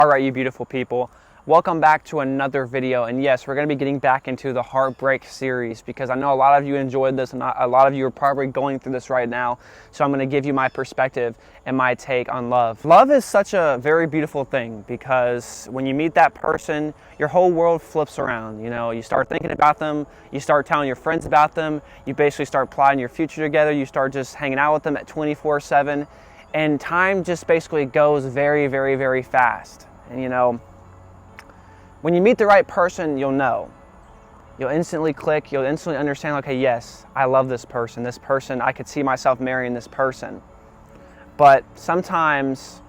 All right, you beautiful people. Welcome back to another video. And yes, we're going to be getting back into the heartbreak series because I know a lot of you enjoyed this and a lot of you are probably going through this right now. So I'm going to give you my perspective and my take on love. Love is such a very beautiful thing because when you meet that person, your whole world flips around. You know, you start thinking about them, you start telling your friends about them, you basically start plotting your future together, you start just hanging out with them at 24/7, and time just basically goes very, very, very fast. And you know, when you meet the right person, you'll know. You'll instantly click, you'll instantly understand, okay, yes, I love this person. This person, I could see myself marrying this person. But sometimes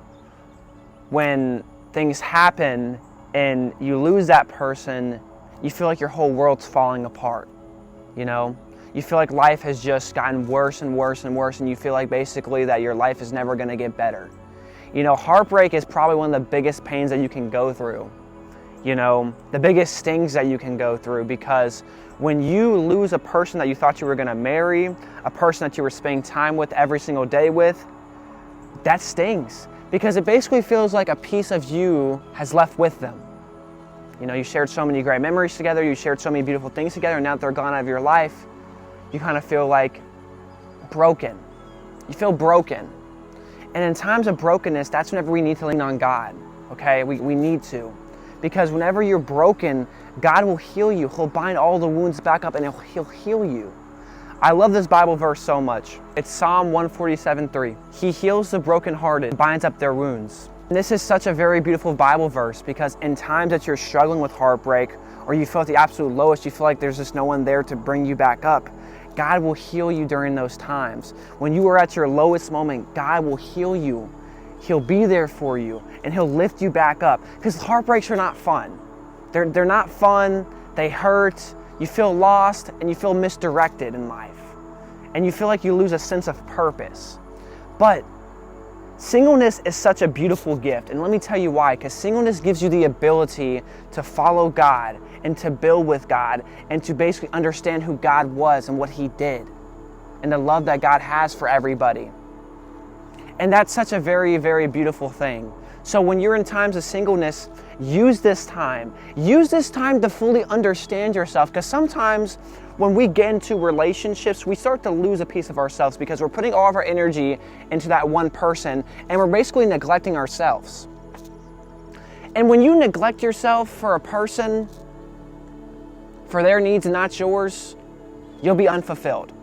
when things happen and you lose that person, you feel like your whole world's falling apart, you know? You feel like life has just gotten worse and worse and worse, and you feel like basically that your life is never gonna get better. You know, heartbreak is probably one of the biggest pains that you can go through. You know, the biggest stings that you can go through, because when you lose a person that you thought you were gonna marry, a person that you were spending time with every single day with, that stings. Because it basically feels like a piece of you has left with them. You know, you shared so many great memories together, you shared so many beautiful things together, and now that they're gone out of your life, you kind of feel like broken. You feel broken. And in times of brokenness, that's whenever we need to lean on God, okay? We need to. Because whenever you're broken, God will heal you. He'll bind all the wounds back up and He'll heal you. I love this Bible verse so much. It's Psalm 147:3. He heals the brokenhearted, binds up their wounds. And this is such a very beautiful Bible verse because in times that you're struggling with heartbreak or you feel at the absolute lowest, you feel like there's just no one there to bring you back up, God will heal you during those times. When you are at your lowest moment, God will heal you. He'll be there for you and He'll lift you back up. Because heartbreaks are not fun. They're not fun, they hurt, you feel lost and you feel misdirected in life. And you feel like you lose a sense of purpose. But singleness is such a beautiful gift, and let me tell you why. Because singleness gives you the ability to follow God and to build with God and to basically understand who God was and what He did and the love that God has for everybody. And that's such a very, very beautiful thing. So when you're in times of singleness, use this time. Use this time to fully understand yourself, because sometimes when we get into relationships, we start to lose a piece of ourselves because we're putting all of our energy into that one person and we're basically neglecting ourselves. And when you neglect yourself for a person, for their needs and not yours, you'll be unfulfilled.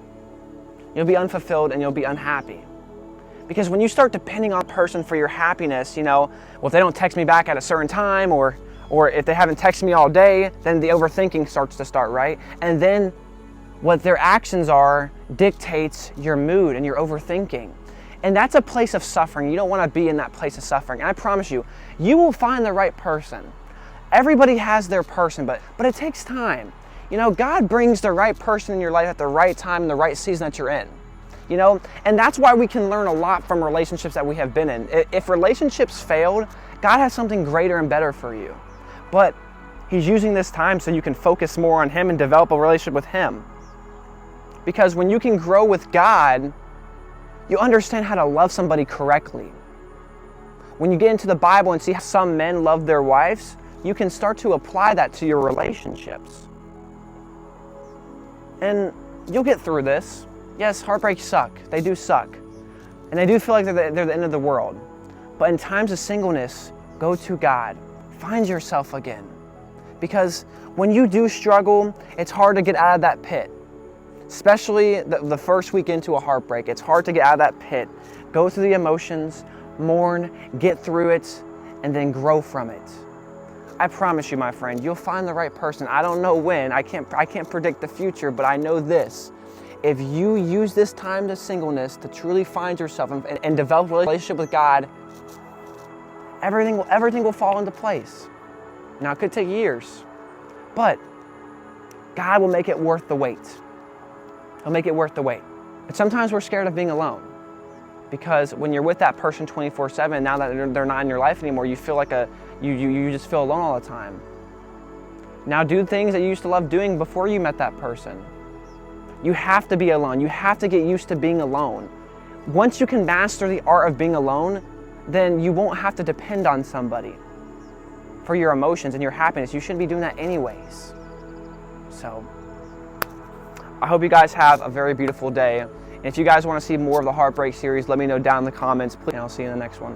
You'll be unfulfilled and you'll be unhappy. Because when you start depending on a person for your happiness, you know, well, if they don't text me back at a certain time or if they haven't texted me all day, then the overthinking starts to start, right? And then what their actions are dictates your mood and your overthinking. And that's a place of suffering. You don't want to be in that place of suffering. And I promise you, you will find the right person. Everybody has their person, but it takes time. You know, God brings the right person in your life at the right time and the right season that you're in. You know, and that's why we can learn a lot from relationships that we have been in. If relationships failed, God has something greater and better for you. But He's using this time so you can focus more on Him and develop a relationship with Him. Because when you can grow with God, you understand how to love somebody correctly. When you get into the Bible and see how some men love their wives, you can start to apply that to your relationships. And you'll get through this. Yes, heartbreaks suck. They do suck. And they do feel like they're the end of the world. But in times of singleness, go to God. Find yourself again. Because when you do struggle, it's hard to get out of that pit. Especially the first week into a heartbreak. It's hard to get out of that pit. Go through the emotions, mourn, get through it, and then grow from it. I promise you, my friend, you'll find the right person. I don't know when. I can't predict the future, but I know this. If you use this time to singleness to truly find yourself and develop a relationship with God, everything will fall into place. Now, it could take years, but God will make it worth the wait. He'll make it worth the wait. And sometimes we're scared of being alone because when you're with that person 24/7, now that they're not in your life anymore, you feel like you just feel alone all the time. Now, do things that you used to love doing before you met that person. You have to be alone. You have to get used to being alone. Once you can master the art of being alone, then you won't have to depend on somebody. for your emotions and your happiness. You shouldn't be doing that anyways. So I hope you guys have a very beautiful day. And if you guys want to see more of the Heartbreak series, let me know down in the comments. Please, and I'll see you in the next one.